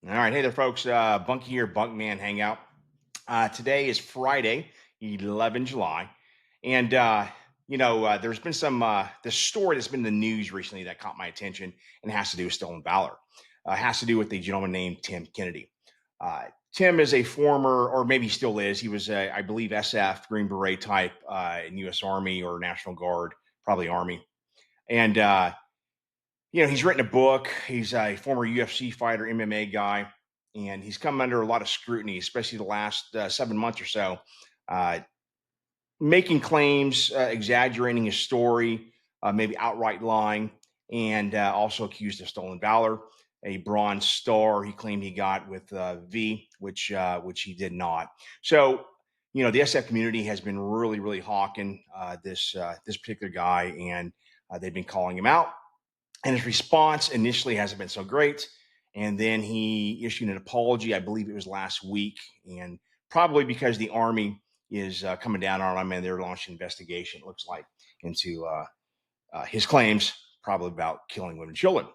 All right. Hey there, folks. Bunky here, Bunkman Hangout. Today is Friday, 11 July. And, there's been this story that's been in the news recently that caught my attention and has to do with stolen valor. It has to do with a gentleman named Tim Kennedy. Tim is a former, or maybe still is, he was, I believe, SF, Green Beret type in U.S. Army or National Guard, probably Army. And, he's written a book. He's a former UFC fighter, MMA guy, and he's come under a lot of scrutiny, especially the last 7 months or so, uh, making claims, exaggerating his story, maybe outright lying, and also accused of stolen valor, a bronze star he claimed he got with which he did not. So, the SF community has been really, really hawking this particular guy, and they've been calling him out, and his response initially hasn't been so great. And then he issued an apology, I believe it was last week, and probably because the Army is coming down on him and they're launching an investigation, it looks like, into his claims, probably about killing women and children.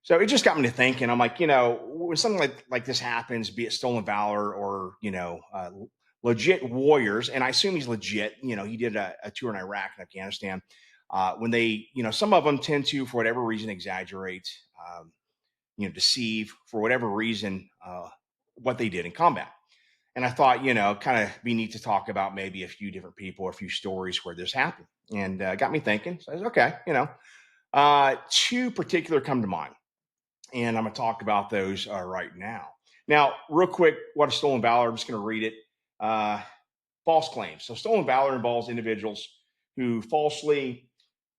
So it just got me to thinking. I'm like, when something like this happens, be it stolen valor or, legit warriors, and I assume he's legit. He did a tour in Iraq and Afghanistan. When they, some of them tend to, for whatever reason, exaggerate, deceive for whatever reason, what they did in combat. And I thought, kind of be neat to talk about maybe a few different people, a few stories where this happened, and got me thinking. So I said, okay, two particular come to mind, and I'm going to talk about those right now. Now, real quick, what is stolen valor? I'm just going to read it. Uh, False claims. So, stolen valor involves individuals who falsely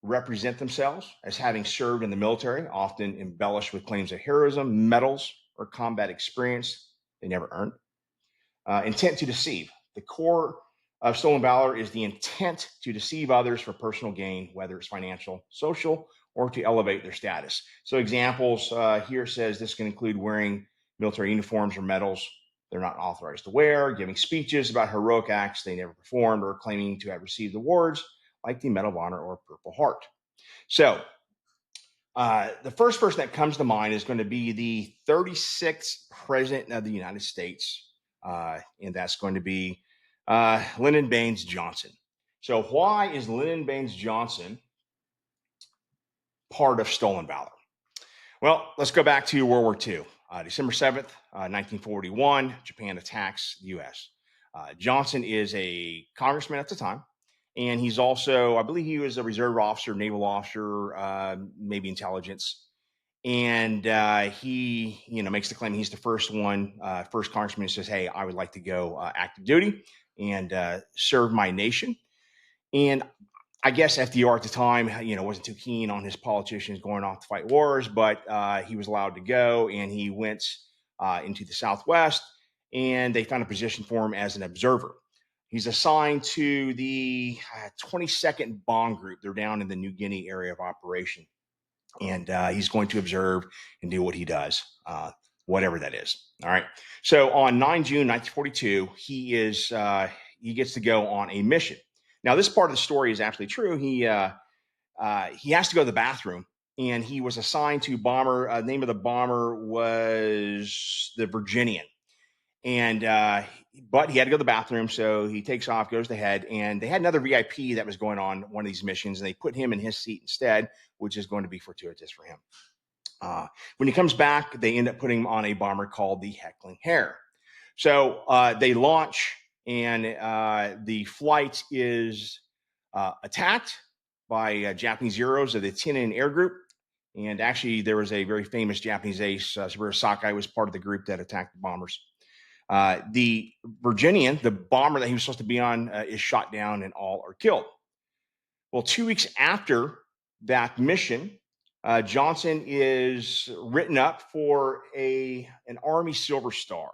represent themselves as having served in the military, often embellished with claims of heroism, medals, or combat experience they never earned. Intent to deceive. The core of stolen valor is the intent to deceive others for personal gain, whether it's financial, social, or to elevate their status. So, examples here says this can include wearing military uniforms or medals they're not authorized to wear, giving speeches about heroic acts they never performed, or claiming to have received awards like the Medal of Honor or Purple Heart. So, the first person that comes to mind is going to be the 36th President of the United States, and that's going to be Lyndon Baines Johnson. So, why is Lyndon Baines Johnson part of stolen valor? Well, let's go back to World War II. December 7th, 1941, Japan attacks the U.S. Johnson is a congressman at the time, and he's also, I believe he was a reserve officer, naval officer, maybe intelligence. And he, makes the claim he's the first congressman who says, "Hey, I would like to go active duty and serve my nation." And I guess FDR at the time, wasn't too keen on his politicians going off to fight wars, but he was allowed to go, and he went into the Southwest, and they found a position for him as an observer. He's assigned to the 22nd Bomb Group. They're down in the New Guinea area of operation, and he's going to observe and do what he does, whatever that is. All right. So on 9 June 1942, he gets to go on a mission. Now, this part of the story is absolutely true. He has to go to the bathroom, and he was assigned to bomber. Name of the bomber was the Virginian, and but he had to go to the bathroom, so he takes off, goes to head, and they had another VIP that was going on one of these missions, and they put him in his seat instead, which is going to be fortuitous for him. When he comes back, they end up putting him on a bomber called the Heckling Hare. So they launch, and the flight is attacked by Japanese Zeros of the Tinin Air Group. And actually, there was a very famous Japanese ace, Saburo Sakai, was part of the group that attacked the bombers. The Virginian, the bomber that he was supposed to be on, is shot down, and all are killed. Well, 2 weeks after that mission, Johnson is written up for an Army Silver Star.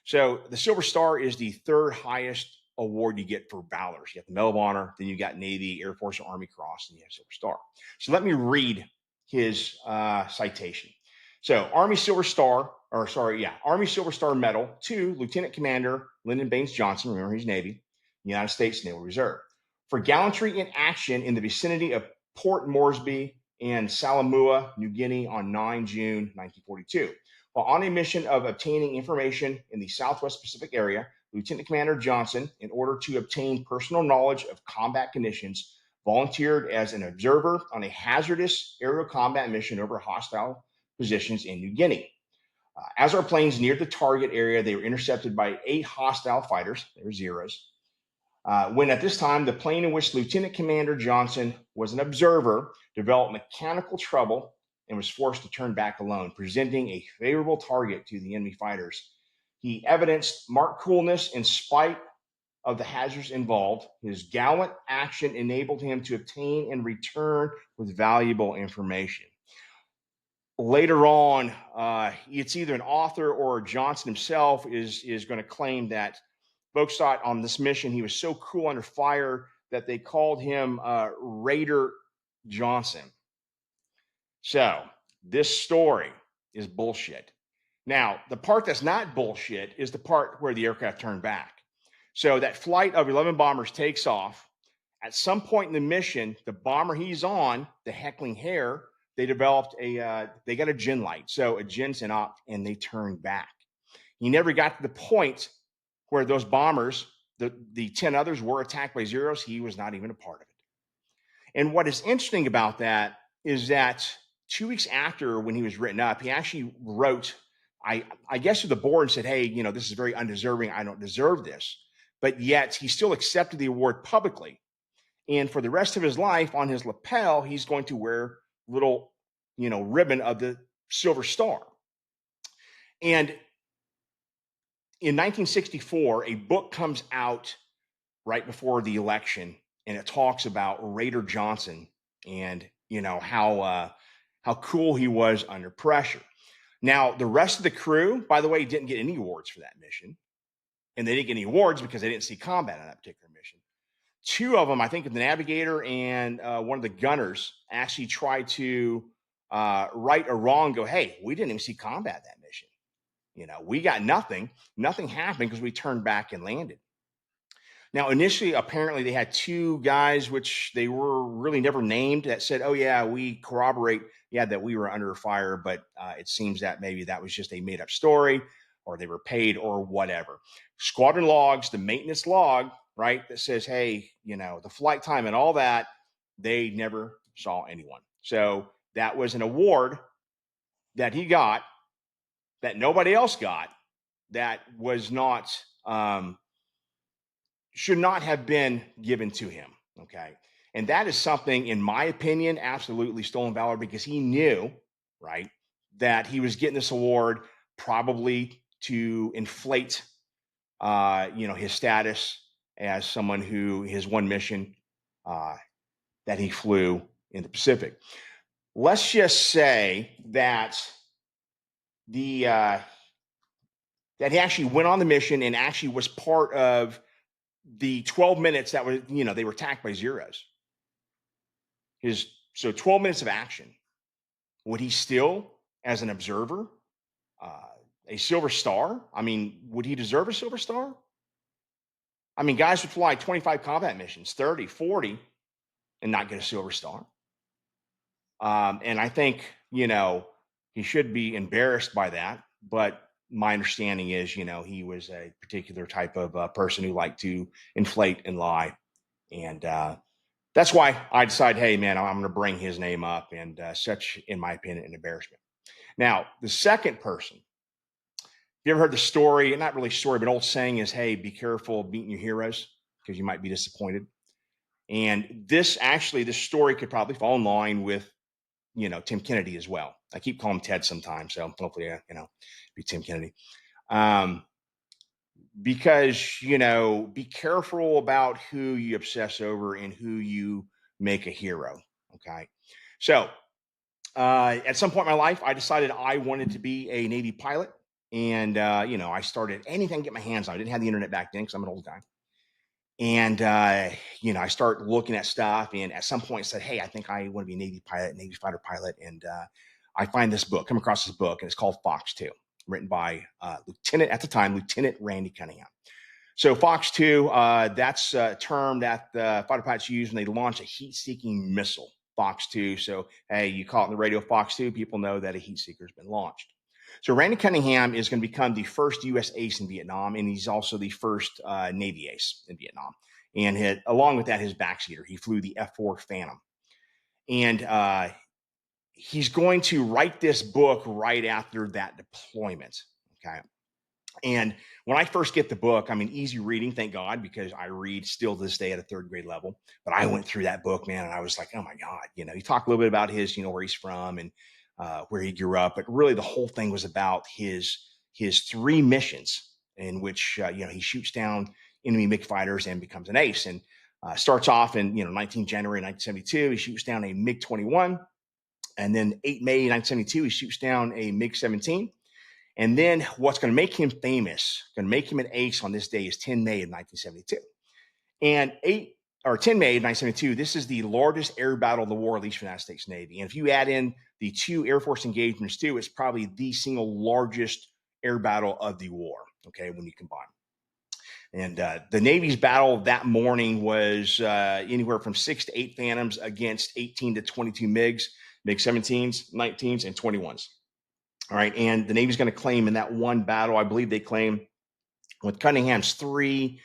So the Silver Star is the third highest award you get for valors. You got the Medal of Honor, then you got Navy, Air Force, and Army Cross, and you have Silver Star. So let me read his citation. So Army Silver Star Medal to Lieutenant Commander Lyndon Baines Johnson, remember he's Navy, United States Naval Reserve, for gallantry in action in the vicinity of Port Moresby, in Samoa, New Guinea on 9 June 1942. While on a mission of obtaining information in the Southwest Pacific area, Lieutenant Commander Johnson, in order to obtain personal knowledge of combat conditions, volunteered as an observer on a hazardous aerial combat mission over hostile positions in New Guinea. As our planes neared the target area, they were intercepted by 8 hostile fighters. They were Zeros. When at this time, the plane in which Lieutenant Commander Johnson was an observer developed mechanical trouble and was forced to turn back alone, presenting a favorable target to the enemy fighters. He evidenced marked coolness in spite of the hazards involved. His gallant action enabled him to obtain and return with valuable information. Later on, it's either an author or Johnson himself is going to claim that folks thought on this mission he was so cool under fire that they called him Raider Johnson. So this story is bullshit. Now, the part that's not bullshit is the part where the aircraft turned back. So that flight of 11 bombers takes off. At some point in the mission, the bomber he's on, the Heckling Hare, they developed they got a gin light. So a gin's in op, and they turned back. He never got to the point where those bombers, the 10 others were attacked by Zeros. He was not even a part of it. And what is interesting about that is that 2 weeks after when he was written up, he actually wrote, I guess, to the board and said, hey, this is very undeserving. I don't deserve this. But yet he still accepted the award publicly. And for the rest of his life, on his lapel, he's going to wear little, ribbon of the Silver Star. And in 1964, a book comes out right before the election, and it talks about Raider Johnson and how cool he was under pressure. Now, the rest of the crew, by the way, didn't get any awards for that mission, and they didn't get any awards because they didn't see combat on that particular mission. 2 of them, I think the navigator and one of the gunners, actually tried to right or wrong, go, hey, we didn't even see combat that mission. We got nothing. Nothing happened because we turned back and landed. Now, initially, apparently, they had 2 guys, which they were really never named, that said, oh, yeah, we corroborate, that we were under fire. But it seems that maybe that was just a made-up story, or they were paid, or whatever. Squadron logs, the maintenance log, right, that says, hey, the flight time and all that, they never saw anyone. So that was an award that he got that nobody else got, that was not, should not have been given to him, okay? And that is something, in my opinion, absolutely stolen valor, because he knew, right, that he was getting this award probably to inflate, his status as someone who, his one mission that he flew in the Pacific. Let's just say that that he actually went on the mission and actually was part of the 12 minutes that was, they were attacked by Zeros. So 12 minutes of action. Would he still, as an observer, a Silver Star? I mean, would he deserve a Silver Star? I mean, guys would fly 25 combat missions, 30, 40, and not get a Silver Star. And I think, he should be embarrassed by that. But my understanding is, he was a particular type of person who liked to inflate and lie. And that's why I decided, hey, man, I'm going to bring his name up, and such, in my opinion, an embarrassment. Now, the second person, you ever heard the story, not really story, but old saying is, hey, be careful of meeting your heroes because you might be disappointed. And this story could probably fall in line with, Tim Kennedy as well. I keep calling him Ted sometimes, so hopefully, be Tim Kennedy. Because, be careful about who you obsess over and who you make a hero, okay? So at some point in my life, I decided I wanted to be a Navy pilot. And, I started anything to get my hands on. I didn't have the internet back then because I'm an old guy. And, I started looking at stuff, and at some point said, hey, I think I want to be a Navy pilot, Navy fighter pilot. And I come across this book, and it's called Fox 2, written by Lieutenant Randy Cunningham. So Fox 2, that's a term that the fighter pilots use when they launch a heat-seeking missile. Fox 2. So, hey, you call it on the radio Fox 2, people know that a heat seeker has been launched. So Randy Cunningham is going to become the first U.S. ace in Vietnam, and he's also the first Navy ace in Vietnam. And along with that, his backseater, he flew the F-4 Phantom. And he's going to write this book right after that deployment. Okay. And when I first get the book, I mean, easy reading, thank God, because I read still to this day at a third grade level. But I went through that book, man, and I was like, oh my God, he talked a little bit about his, where he's from and where he grew up. But really, the whole thing was about his 3 missions in which, he shoots down enemy MiG fighters and becomes an ace. And starts off in, 19 January 1972, he shoots down a MiG-21. And then 8 May 1972, he shoots down a MiG-17. And then what's going to make him famous, going to make him an ace on this day is 10 May of 1972. And 10 May of 1972, this is the largest air battle of the war, at least for the United States Navy. And if you add in the 2 Air Force engagements too, it's probably the single largest air battle of the war, okay, when you combine. And the Navy's battle that morning was anywhere from 6 to 8 Phantoms against 18 to 22 MiGs, MiG-17s, 19s, and 21s. All right. And the Navy's going to claim in that one battle, I believe they claim with Cunningham's 3,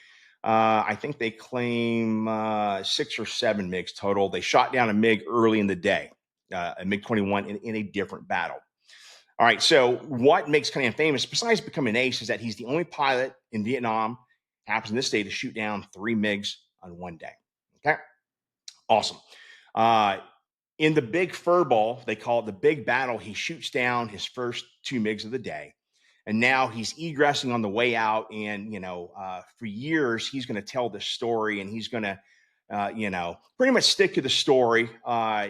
I think they claim 6 or 7 MiGs total. They shot down a MiG early in the day, a MiG-21 in a different battle. All right. So what makes Cunningham famous, besides becoming an ace, is that he's the only pilot in Vietnam, happens in this day, to shoot down 3 MiGs on one day. Okay. Awesome. In the big furball, they call it the big battle, he shoots down his first 2 MiGs of the day. And now he's egressing on the way out. And, for years, he's going to tell this story, and he's going to, pretty much stick to the story.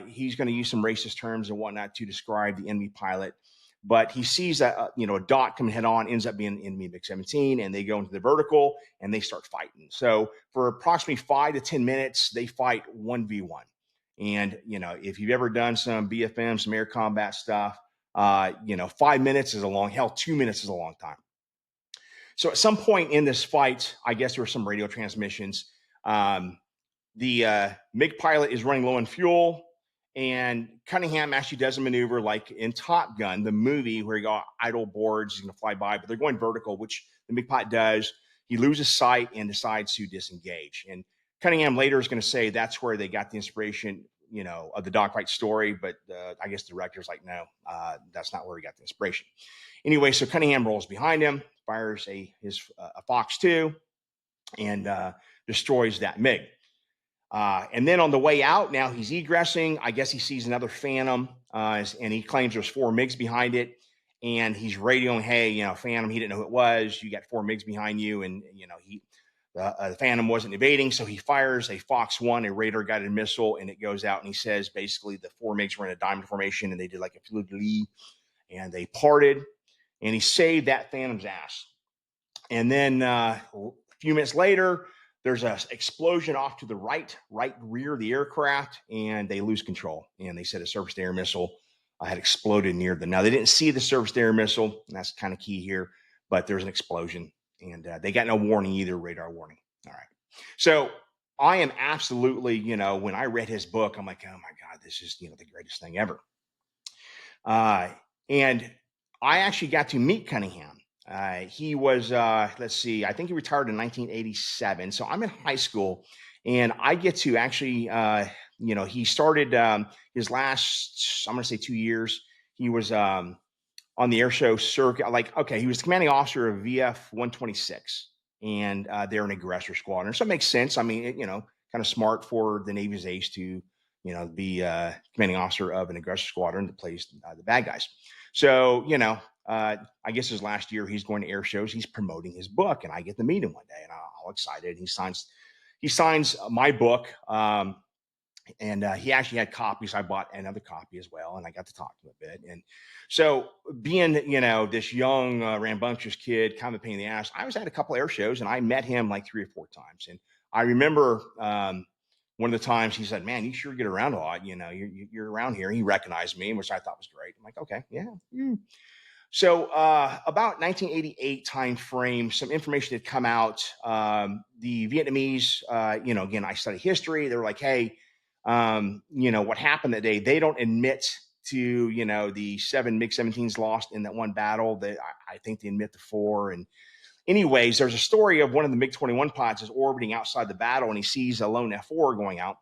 He's going to use some racist terms and whatnot to describe the enemy pilot. But he sees a dot coming head on, ends up being an enemy MiG-17, and they go into the vertical and they start fighting. So for approximately 5 to 10 minutes, they fight 1v1. And, if you've ever done some BFM, some air combat stuff, 5 minutes is a long, 2 minutes is a long time. So at some point in this fight, I guess there were some radio transmissions. The MiG pilot is running low on fuel, and Cunningham actually does a maneuver like in Top Gun, the movie, where he got idle boards, he's going to fly by, but they're going vertical, which the MiG pilot does. He loses sight and decides to disengage. And Cunningham later is going to say that's where they got the inspiration, of the dogfight story. But I guess the director's like, no, that's not where he got the inspiration. Anyway, so Cunningham rolls behind him, fires a Fox 2, and destroys that MiG. And then on the way out, now he's egressing. I guess he sees another Phantom, and he claims there's 4 MiGs behind it. And he's radioing, hey, Phantom, he didn't know who it was. You got 4 MiGs behind you. And, the Phantom wasn't evading. So he fires a Fox 1, a radar-guided missile, and it goes out. And he says, basically, the 4 MiGs were in a diamond formation, and they did like a fleur-de-lis, and they parted. And he saved that Phantom's ass. And then a few minutes later, there's an explosion off to the right rear of the aircraft, and they lose control. And they said a surface-to-air missile had exploded near them. Now, they didn't see the surface-to-air missile, and that's kind of key here, but there's an explosion, and they got no warning either, radar warning. All right. So I am absolutely, when I read his book, I'm like, oh, my God, this is, the greatest thing ever. And I actually got to meet Cunningham. He was, let's see, I think he retired in 1987. So I'm in high school, and I get to actually, he started his last, I'm going to say 2 years. He was on the air show circuit. He was the commanding officer of VF 126, and they're an aggressor squadron. So it makes sense. I mean, kind of smart for the Navy's ace to, be commanding officer of an aggressor squadron that plays the bad guys. So, I guess his last year, he's going to air shows. He's promoting his book, and I get to meet him one day, and I'm all excited. He signs my book, and he actually had copies. I bought another copy as well, and I got to talk to him a bit. And so, being this young, rambunctious kid, kind of a pain in the ass, I was at a couple air shows, and I met him like 3 or 4 times. And I remember one of the times he said, "Man, you sure get around a lot. You're around here." He recognized me, which I thought was great. I'm like, "Okay, yeah." So about 1988 time frame, some information had come out. The Vietnamese, again, I study history. They were like, hey, What happened that day. They don't admit to, the 7 MiG-17s lost in that one battle. I think they admit to 4. And anyways, there's a story of one of the MiG-21 pilots is orbiting outside the battle, and he sees a lone F4 going out,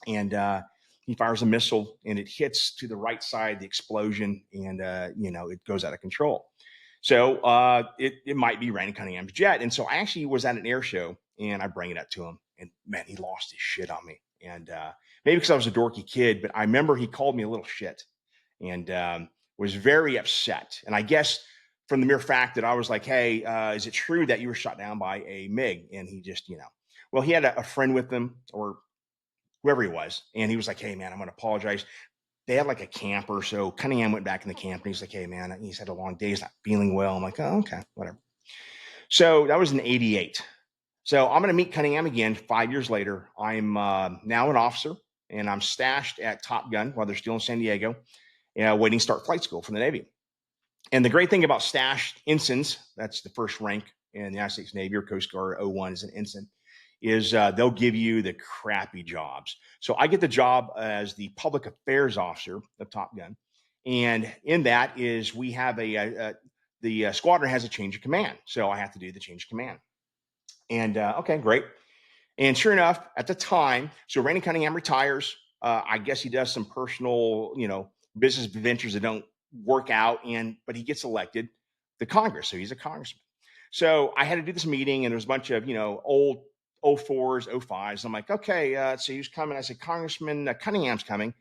and he fires a missile, and it hits to the right side, the explosion, and it goes out of control. So it might be Randy Cunningham's jet. And so I actually was at an air show, and I bring it up to him, and man, he lost his shit on me. And maybe because I was a dorky kid, but I remember he called me a little shit, and was very upset. And I guess from the mere fact that I was like, hey, is it true that you were shot down by a MiG? And he just, well, he had a friend with him, or whoever he was, and he was like, hey, man, I'm going to apologize. They had like a camper. So Cunningham went back in the camp, and he's like, hey, man, he's had a long day. He's not feeling well. I'm like, oh, okay, whatever. So that was in 88. So I'm going to meet Cunningham again 5 years later. I'm now an officer, and I'm stashed at Top Gun while they're still in San Diego, waiting to start flight school for the Navy. And the great thing about stashed ensigns, that's the first rank in the United States Navy or Coast Guard, 01 is an ensign, is they'll give you the crappy jobs. So I get the job as the public affairs officer of Top Gun. And in that is we have the squadron has a change of command. So I have to do the change of command. And okay, great. And sure enough, at the time, so Randy Cunningham retires. I guess he does some personal, business ventures that don't work out, but he gets elected to Congress. So he's a congressman. So I had to do this meeting, and there's a bunch of, old 04s, 05s. I'm like, okay, so he's coming. I said, Congressman Cunningham's coming.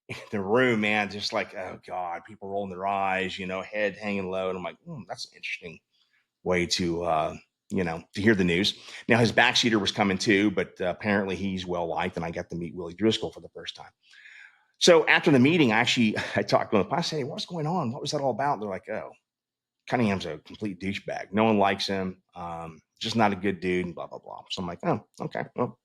In the room, man, just like, oh God, people rolling their eyes, head hanging low. And I'm like, that's an interesting way to hear the news. Now his backseater was coming too, but apparently he's well liked, and I got to meet Willie Driscoll for the first time. So after the meeting, I talked to him. I said, hey, what's going on? What was that all about? They're like, oh, Cunningham's a complete douchebag. No one likes him. Just not a good dude, and blah, blah, blah. So I'm like, oh, okay. Well,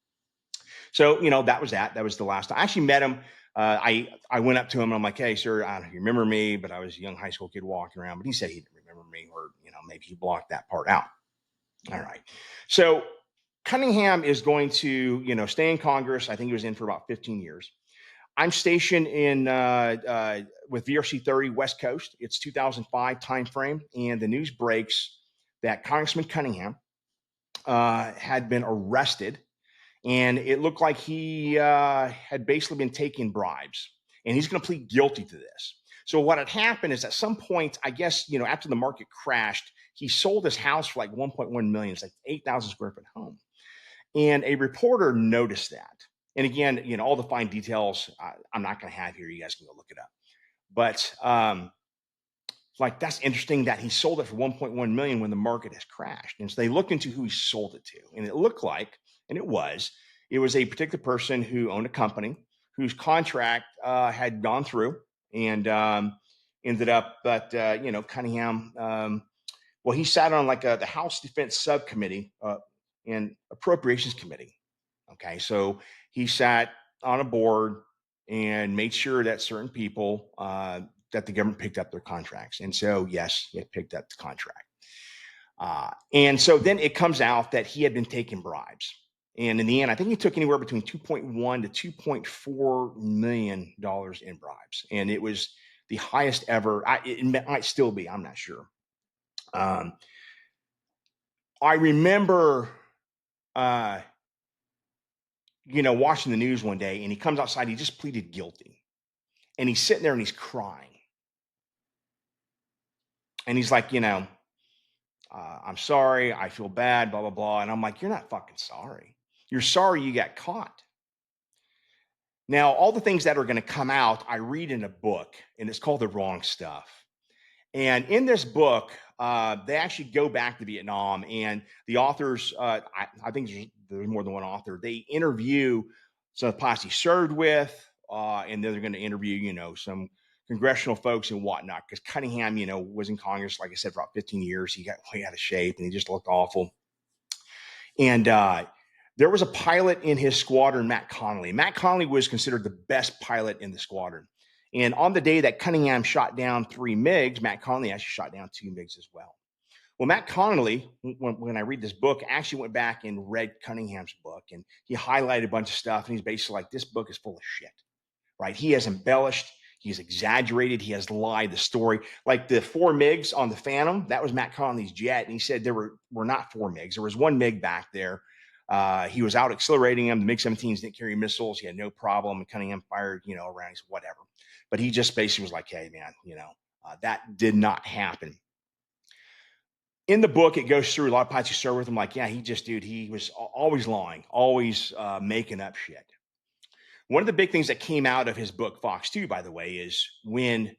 so, that was that. That was the last time. I actually met him. I went up to him, and I'm like, hey, sir, I don't know if you remember me, but I was a young high school kid walking around. But he said he didn't remember me, or, maybe he blocked that part out. All right. So Cunningham is going to, stay in Congress. I think he was in for about 15 years. I'm stationed in with VRC 30 West Coast. It's 2005 timeframe, and the news breaks that Congressman Cunningham had been arrested, and it looked like he had basically been taking bribes, and he's going to plead guilty to this. So what had happened is at some point, I guess, after the market crashed, he sold his house for like 1.1 million. It's like 8,000 square foot home. And a reporter noticed that. And again, all the fine details I'm not going to have here. You guys can go look it up. But that's interesting that he sold it for 1.1 million when the market has crashed. And so they looked into who he sold it to. And it looked like, and it was a particular person who owned a company whose contract had gone through and ended up, but Cunningham, he sat on the House Defense Subcommittee and Appropriations Committee. Okay, so he sat on a board and made sure that certain people that the government picked up their contracts. And so, yes, it picked up the contract. And so then it comes out that he had been taking bribes. And in the end, I think he took anywhere between $2.1 to $2.4 million in bribes. And it was the highest ever. It might still be, I'm not sure. I remember, watching the news one day, and he comes outside, he just pleaded guilty. And he's sitting there and he's crying. And he's like, I'm sorry, I feel bad, blah, blah, blah. And I'm like, you're not fucking sorry. You're sorry you got caught. Now, all the things that are going to come out, I read in a book, and it's called The Wrong Stuff. And in this book, they actually go back to Vietnam, and the authors, I think there's more than one author, they interview some of the pilots he served with, and then they're going to interview, some congressional folks and whatnot, because Cunningham, was in Congress, like I said, for about 15 years. He got way out of shape, and he just looked awful. And there was a pilot in his squadron, Matt Connolly. Matt Connolly was considered the best pilot in the squadron. And on the day that Cunningham shot down 3 MiGs, Matt Connolly actually shot down 2 MiGs as well. Well, Matt Connolly, when I read this book, actually went back and read Cunningham's book, and he highlighted a bunch of stuff, and he's basically like, this book is full of shit, right? He has embellished, he has exaggerated, he has lied the story. Like the 4 MiGs on the Phantom, that was Matt Connolly's jet, and he said there were not 4 MiGs. There was 1 MiG back there. He was out accelerating them. The MiG-17s didn't carry missiles. He had no problem. And Cunningham fired, around, whatever. But he just basically was like, hey, man, that did not happen. In the book, it goes through a lot of pilots who served with him. Like, yeah, he was always lying, always making up shit. One of the big things that came out of his book, Fox 2, by the way, is when,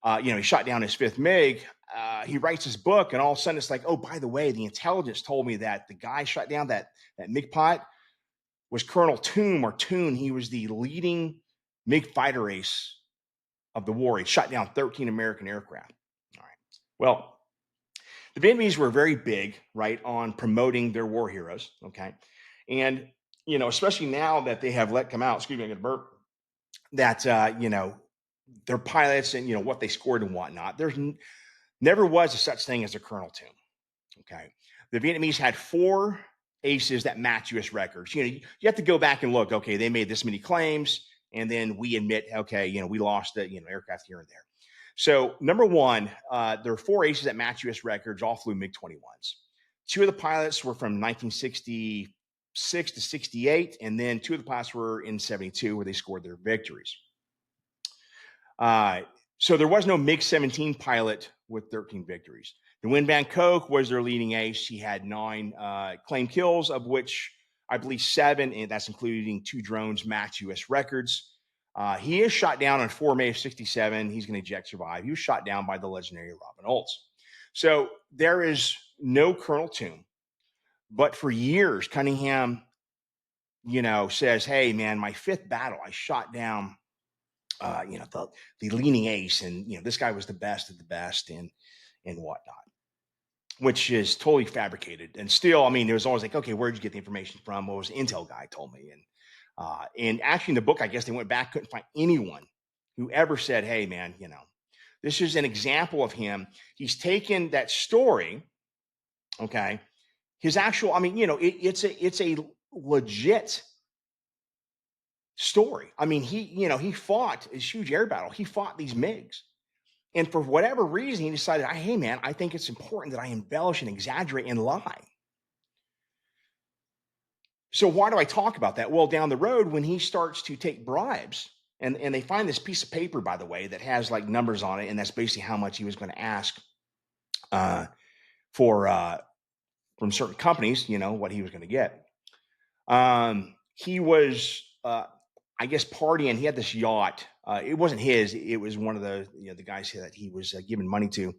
he shot down his 5th MiG, he writes his book, and all of a sudden it's like, oh, by the way, the intelligence told me that the guy shot down that MiG pilot was Colonel Toon. He was the leading MiG fighter ace of the war. He shot down 13 American aircraft. All right. Well, the Vietnamese were very big, right, on promoting their war heroes. Okay. And, especially now that they have let come out, excuse me, I'm going to burp, that, their pilots and, what they scored and whatnot. There's never was a such thing as a Colonel Toon. Okay. The Vietnamese had 4 aces that match U.S. records. You have to go back and look, okay, they made this many claims, and then we admit, okay, we lost the, aircraft here and there. So number one, there are 4 aces that match U.S. records, all flew MiG-21s. 2 of the pilots were from 1966 to 68, and then 2 of the pilots were in 72, where they scored their victories. So there was no MiG-17 pilot with 13 victories. The Nguyen Van Koch was their leading ace. He had 9 claimed kills, of which I believe 7, and that's including 2 drones, match U.S. records. He is shot down on 4 May of 67. He's going to eject, survive. He was shot down by the legendary Robin Olds. So there is no Colonel Toon. But for years, Cunningham, says, hey, man, my 5th battle, I shot down the leading ace, and this guy was the best of the best, and whatnot, which is totally fabricated. And still, it was always like, okay, where'd you get the information from? What was the intel guy told me? And actually in the book, I guess they went back, couldn't find anyone who ever said, hey, man, this is an example of him. He's taken that story, okay, his actual, it's a legit story. He fought this huge air battle. He fought these MiGs. And for whatever reason, he decided, hey, man, I think it's important that I embellish and exaggerate and lie. So why do I talk about that? Well, down the road, when he starts to take bribes, and they find this piece of paper, by the way, that has like numbers on it, and that's basically how much he was going to ask from certain companies, what he was going to get. He was, I guess, partying. He had this yacht. It wasn't his. It was one of the the guys that he was giving money to,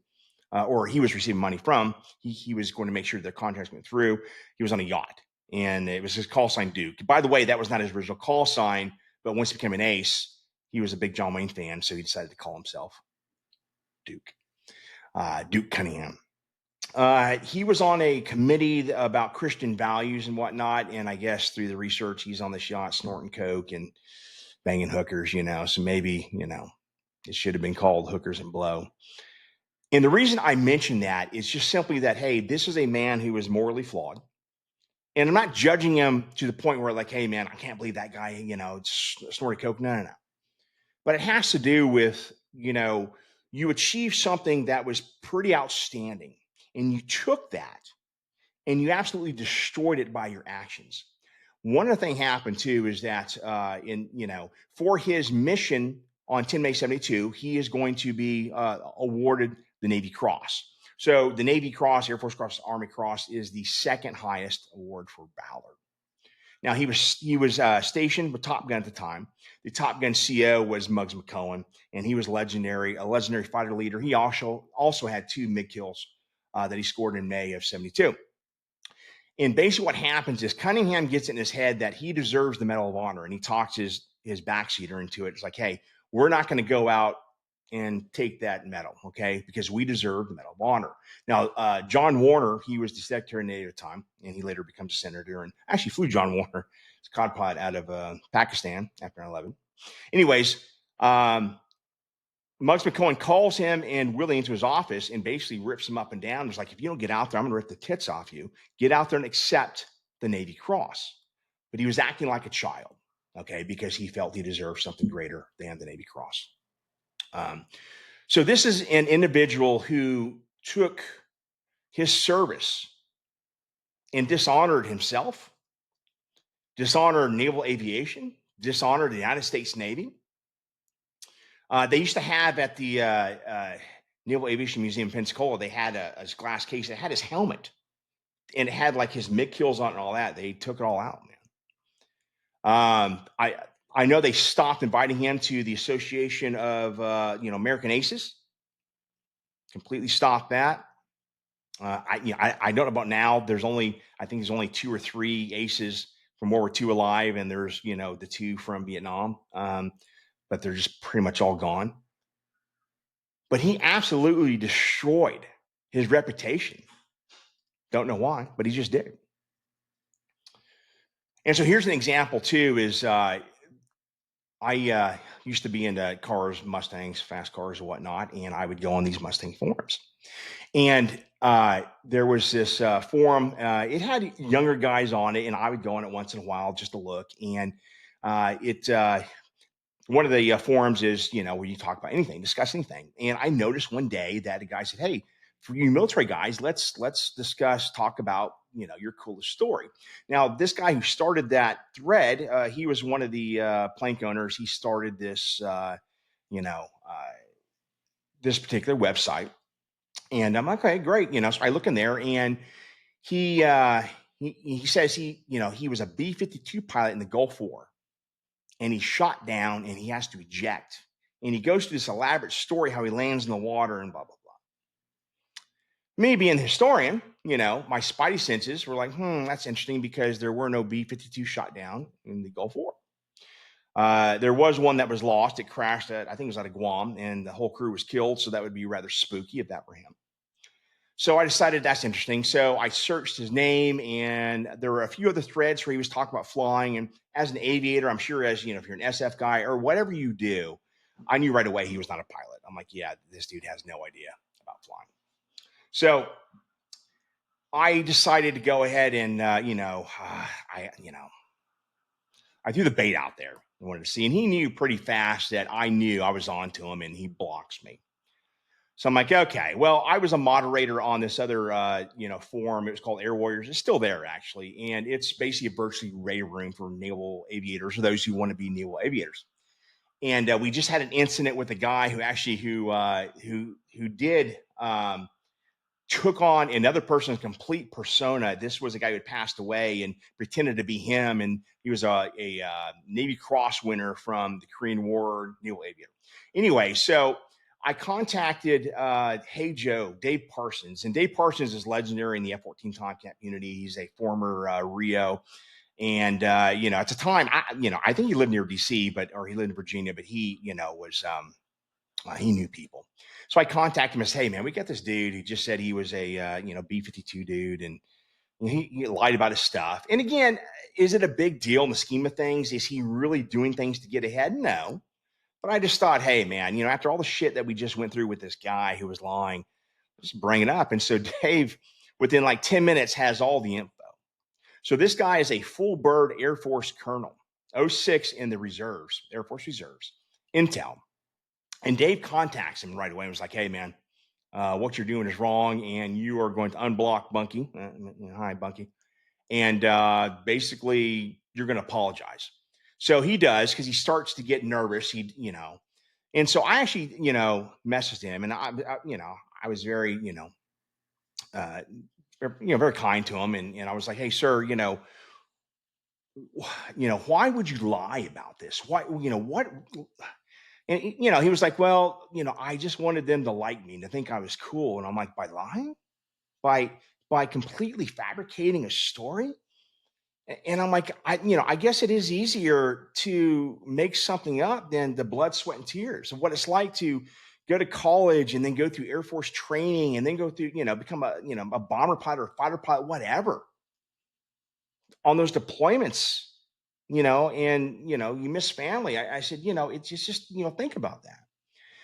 or he was receiving money from. He was going to make sure the contracts went through. He was on a yacht, and it was his call sign Duke. By the way, that was not his original call sign, but once he became an ace, he was a big John Wayne fan, so he decided to call himself Duke. Duke Cunningham. He was on a committee about Christian values and whatnot, and I guess through the research, he's on this yacht snorting coke and banging hookers, so maybe, it should have been called Hookers and Blow. And the reason I mention that is just simply that, hey, this is a man who is morally flawed. And I'm not judging him to the point where like, hey, man, I can't believe that guy, snorted coke. No. But it has to do with, you achieved something that was pretty outstanding. And you took that and you absolutely destroyed it by your actions. One other thing happened too is that for his mission on 10 May 72, he is going to be awarded the Navy Cross. So the Navy Cross, Air Force Cross, Army Cross is the 2nd highest award for valor. Now he was stationed with Top Gun at the time. The Top Gun CO was Muggs McCohen, and he was a legendary fighter leader. He also had 2 MiG kills that he scored in May of 72. And basically what happens is Cunningham gets in his head that he deserves the Medal of Honor, and he talks his backseater into it. It's like, hey, we're not going to go out and take that medal, okay, because we deserve the Medal of Honor. Now, John Warner, he was the Secretary of Navy at the time, and he later becomes a senator, and actually flew John Warner, it's a cod pilot out of Pakistan after 9/11. Anyways, Muggs McCohen calls him and Willie into his office and basically rips him up and down. It's like, if you don't get out there, I'm going to rip the tits off you. Get out there and accept the Navy Cross. But he was acting like a child, okay, because he felt he deserved something greater than the Navy Cross. So this is an individual who took his service and dishonored himself, dishonored naval aviation, dishonored the United States Navy. They used to have at the Naval Aviation Museum in Pensacola, they had a glass case that had his helmet, and it had like his MiG kills on it and all that. They took it all out, man. I know they stopped inviting him to the Association of American Aces. Completely stopped that. I don't know about now. I think there's only 2 or 3 aces from World War II alive, and there's the 2 from Vietnam, but they're just pretty much all gone. But he absolutely destroyed his reputation. Don't know why, but he just did. And so here's an example too. Is I used to be into cars, Mustangs, fast cars, and whatnot, and I would go on these Mustang forums. And there was this forum. It had younger guys on it, and I would go on it once in a while just to look. And one of the forums is, where you talk about anything, discuss anything. And I noticed one day that a guy said, "Hey, for you military guys, let's talk about, your coolest story." Now, this guy who started that thread, he was one of the plank owners. He started this, this particular website. And I'm like, okay, great. So I look in there, and he says he was a B-52 pilot in the Gulf War, and he's shot down and he has to eject. And he goes through this elaborate story how he lands in the water and blah, blah, blah. Me being a historian, my spidey senses were like, that's interesting, because there were no B-52 shot down in the Gulf War. There was one that was lost. It crashed I think it was out of Guam, and the whole crew was killed. So that would be rather spooky if that were him. So I decided that's interesting. So I searched his name, and there were a few other threads where he was talking about flying. And as an aviator, I'm sure if you're an SF guy or whatever you do, I knew right away he was not a pilot. I'm like, yeah, this dude has no idea about flying. So I decided to go ahead and, I threw the bait out there. I wanted to see, and he knew pretty fast that I knew I was on to him, and he blocks me. So I'm like, okay, well, I was a moderator on this other, forum. It was called Air Warriors. It's still there, actually. And it's basically a virtually radar room for naval aviators, or those who want to be naval aviators. And we just had an incident with a guy who actually, who did, took on another person's complete persona. This was a guy who had passed away and pretended to be him. And he was a Navy Cross winner from the Korean War, naval aviator. Anyway, so I contacted Hey Joe, Dave Parsons. And Dave Parsons is legendary in the F-14 Tomcat community. He's a former Rio. And, at the time, I think he lived near DC, or he lived in Virginia, but he, was, he knew people. So I contacted him and said, "Hey, man, we got this dude who just said he was a, B-52 dude. And he lied about his stuff." And again, is it a big deal in the scheme of things? Is he really doing things to get ahead? No. But I just thought, hey, man, after all the shit that we just went through with this guy who was lying, just bring it up. And so Dave, within like 10 minutes, has all the info. So this guy is a full bird Air Force colonel, 06 in the reserves, Air Force Reserves, Intel. And Dave contacts him right away and was like, "Hey, man, what you're doing is wrong, and you are going to unblock Bunky." Hi, Bunky. And basically, you're going to apologize. So he does, because he starts to get nervous. And so I actually, messaged him, and I was very, very kind to him. And I was like, "Hey, sir, why would you lie about this? Why, what?" And he was like, "Well, I just wanted them to like me and to think I was cool." And I'm like, "By lying? By completely fabricating a story?" And I'm like, I guess it is easier to make something up than the blood, sweat, and tears of what it's like to go to college and then go through Air Force training and then go through, become a bomber pilot or a fighter pilot, whatever, on those deployments, and you miss family. I said, it's just, think about that.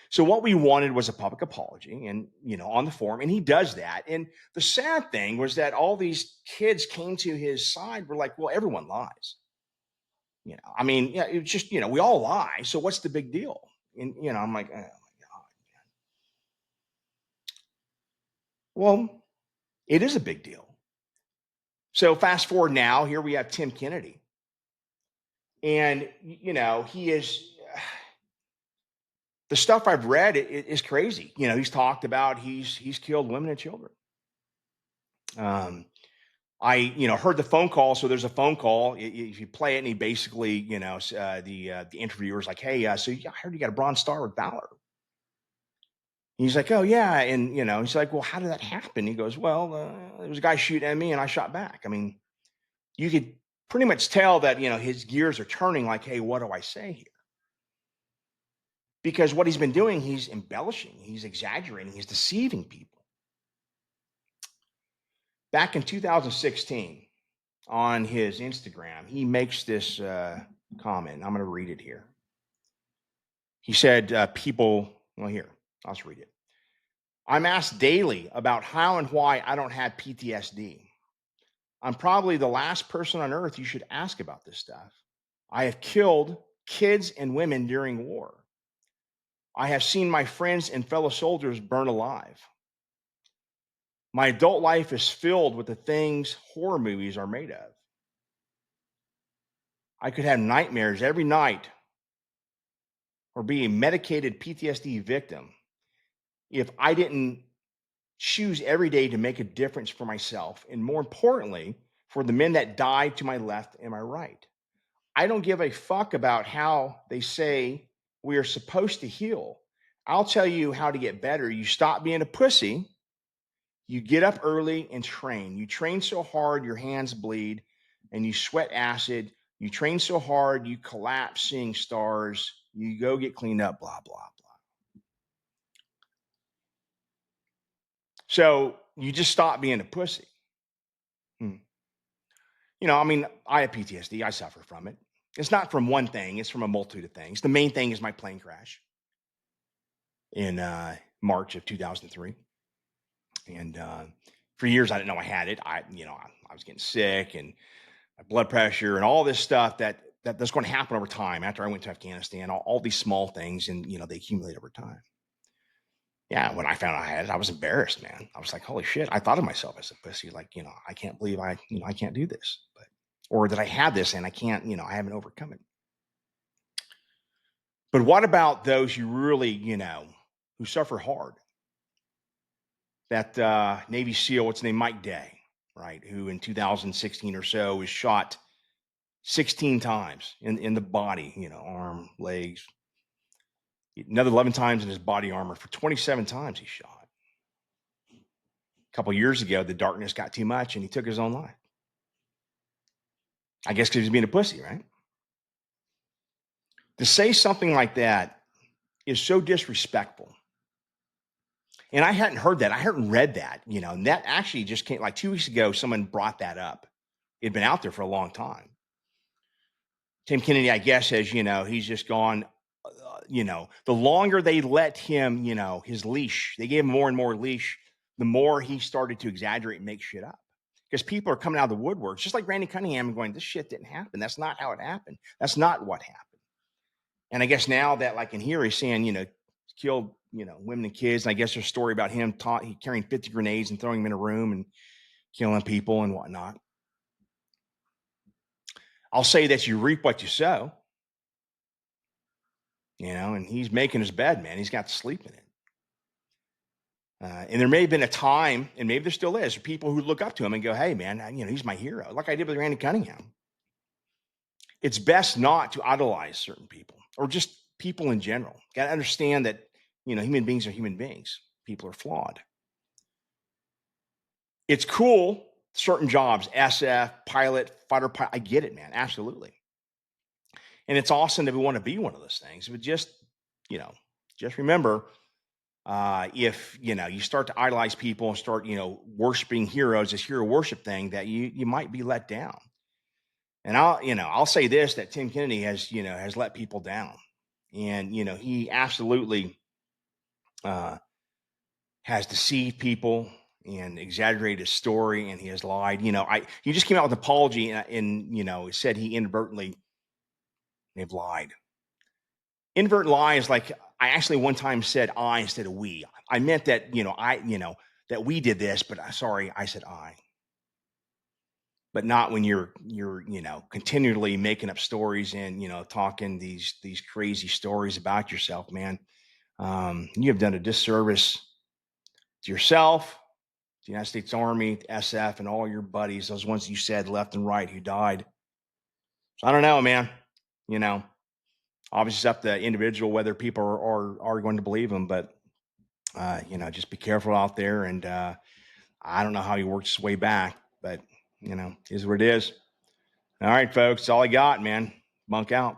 So what we wanted was a public apology and, on the form, and he does that. And the sad thing was that all these kids came to his side, were like, well, everyone lies. I mean, yeah, it's just, we all lie. So what's the big deal? And, I'm like, oh my God. Well, it is a big deal. So fast forward now, here we have Tim Kennedy. And, he is, the stuff I've read is crazy. He's talked about, he's killed women and children. I, heard the phone call. So there's a phone call. If you play it, and he basically, the interviewer's like, "Hey, so I heard you got a Bronze Star with Valor." He's like, "Oh yeah," and he's like, "Well, how did that happen?" He goes, "Well, there was a guy shooting at me, and I shot back." I mean, you could pretty much tell that his gears are turning. Like, hey, what do I say here? Because what he's been doing, he's embellishing, he's exaggerating, he's deceiving people. Back in 2016. On his Instagram, he makes this comment. I'm going to read it here. He said, here, I'll just read it. I'm asked daily about how and why I don't have PTSD. I'm probably the last person on earth you should ask about this stuff. I have killed kids and women during war. I have seen my friends and fellow soldiers burn alive. My adult life is filled with the things horror movies are made of. I could have nightmares every night or be a medicated PTSD victim if I didn't choose every day to make a difference for myself, and more importantly, for the men that died to my left and my right. I don't give a fuck about how they say we are supposed to heal. I'll tell you how to get better. You stop being a pussy. You get up early and train. You train so hard your hands bleed and you sweat acid. You train so hard you collapse seeing stars. You go get cleaned up, blah, blah, blah. So you just stop being a pussy. Hmm. I mean, I have PTSD. I suffer from it. It's not from one thing, it's from a multitude of things. The main thing is my plane crash in March of 2003. And for years, I didn't know I had it. I was getting sick and my blood pressure and all this stuff that's going to happen over time after I went to Afghanistan, all these small things, and, they accumulate over time. Yeah, when I found out I had it, I was embarrassed, man. I was like, holy shit. I thought of myself as a pussy. Like, I can't believe I can't do this. Or that I have this and I can't, I haven't overcome it. But what about those who really, who suffer hard? That Navy SEAL, what's his name, Mike Day, right? Who in 2016 or so was shot 16 times in the body, arm, legs, another 11 times in his body armor. For 27 times he shot. A couple years ago, the darkness got too much and he took his own life. I guess because he was being a pussy, right? To say something like that is so disrespectful. And I hadn't heard that. I hadn't read that, and that actually just came like 2 weeks ago. Someone brought that up. It'd been out there for a long time. Tim Kennedy, I guess, has, he's just gone, the longer they let him, his leash, they gave him more and more leash, the more he started to exaggerate and make shit up. Because people are coming out of the woodworks, just like Randy Cunningham, and going, this shit didn't happen. That's not how it happened. That's not what happened. And I guess now that, like in here, he's saying, killed, women and kids. And I guess there's a story about him carrying 50 grenades and throwing them in a room and killing people and whatnot. I'll say that you reap what you sow, and he's making his bed, man. He's got to sleep in it. And there may have been a time, and maybe there still is, for people who look up to him and go, hey, man, he's my hero, like I did with Randy Cunningham. It's best not to idolize certain people or just people in general. Got to understand that, human beings are human beings. People are flawed. It's cool, certain jobs, SF, pilot, fighter pilot. I get it, man. Absolutely. And it's awesome that we want to be one of those things. But just remember, if, you start to idolize people and start, worshiping heroes, this hero worship thing, that you might be let down. And I'll say this, that Tim Kennedy has let people down. And, he absolutely has deceived people and exaggerated his story, and he has lied. He just came out with an apology, and said he inadvertently they've lied. Invert lie is like, I actually one time said I instead of we. I meant that that we did this, but sorry, I said I. But not when you're continually making up stories and talking these crazy stories about yourself, man. You have done a disservice to yourself, the United States Army, the SF, and all your buddies, those ones you said left and right who died. So I don't know, man. Obviously it's up to individual whether people are going to believe them, but just be careful out there. And I don't know how he worked his way back, but is what it is. All right, folks, that's all I got, man. Bunk out.